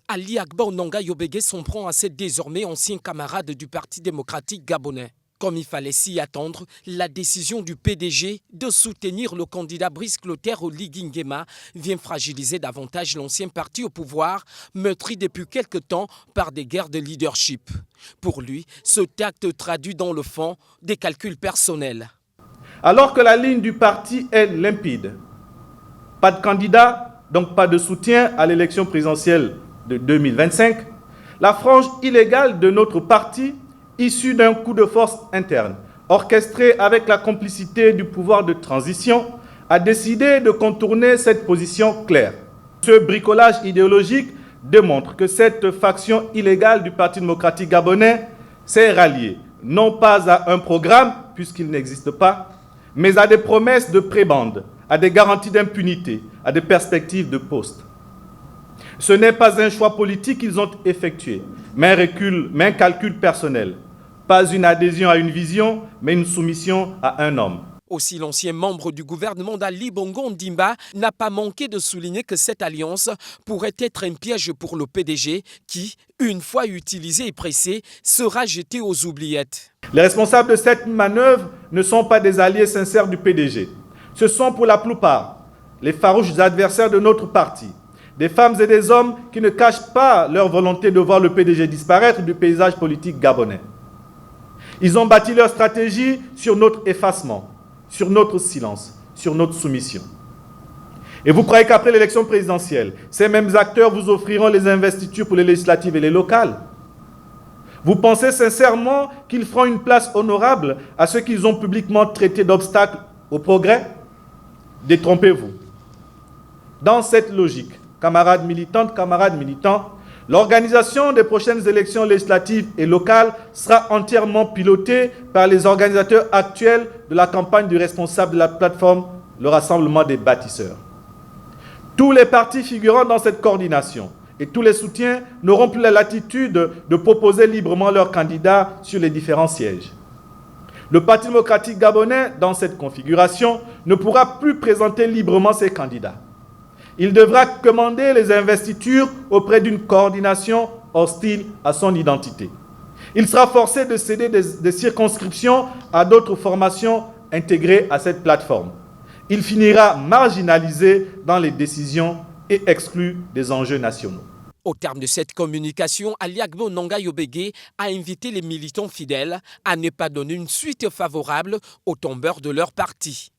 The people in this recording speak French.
Ali Agba Onanga Yobege s'en prend à ses désormais anciens camarades du Parti démocratique gabonais. Comme il fallait s'y attendre, la décision du PDG de soutenir le candidat Brice Clotaire au Ligi Nguema vient fragiliser davantage l'ancien parti au pouvoir, meurtri depuis quelque temps par des guerres de leadership. Pour lui, ce acte traduit dans le fond des calculs personnels. Alors que la ligne du parti est limpide, pas de candidat, donc pas de soutien à l'élection présidentielle de 2025, la frange illégale de notre parti, issue d'un coup de force interne, orchestré avec la complicité du pouvoir de transition, a décidé de contourner cette position claire. Ce bricolage idéologique démontre que cette faction illégale du Parti démocratique gabonais s'est ralliée, non pas à un programme, puisqu'il n'existe pas, mais à des promesses de prébande, à des garanties d'impunité, à des perspectives de poste. Ce n'est pas un choix politique qu'ils ont effectué, mais un calcul personnel. Pas une adhésion à une vision, mais une soumission à un homme. Aussi, l'ancien membre du gouvernement d'Ali Bongo Ondimba n'a pas manqué de souligner que cette alliance pourrait être un piège pour le PDG qui, une fois utilisé et pressé, sera jeté aux oubliettes. Les responsables de cette manœuvre ne sont pas des alliés sincères du PDG. Ce sont pour la plupart les farouches adversaires de notre parti. Des femmes et des hommes qui ne cachent pas leur volonté de voir le PDG disparaître du paysage politique gabonais. Ils ont bâti leur stratégie sur notre effacement, sur notre silence, sur notre soumission. Et vous croyez qu'après l'élection présidentielle, ces mêmes acteurs vous offriront les investitures pour les législatives et les locales? Vous pensez sincèrement qu'ils feront une place honorable à ceux qu'ils ont publiquement traités d'obstacles au progrès? Détrompez-vous. Dans cette logique, camarades militantes, camarades militants, l'organisation des prochaines élections législatives et locales sera entièrement pilotée par les organisateurs actuels de la campagne du responsable de la plateforme, le Rassemblement des bâtisseurs. Tous les partis figurant dans cette coordination et tous les soutiens n'auront plus la latitude de proposer librement leurs candidats sur les différents sièges. Le Parti démocratique gabonais, dans cette configuration, ne pourra plus présenter librement ses candidats. Il devra commander les investitures auprès d'une coordination hostile à son identité. Il sera forcé de céder des circonscriptions à d'autres formations intégrées à cette plateforme. Il finira marginalisé dans les décisions et exclu des enjeux nationaux. Au terme de cette communication, Ali Agba Onanga Yobege a invité les militants fidèles à ne pas donner une suite favorable aux tombeurs de leur parti.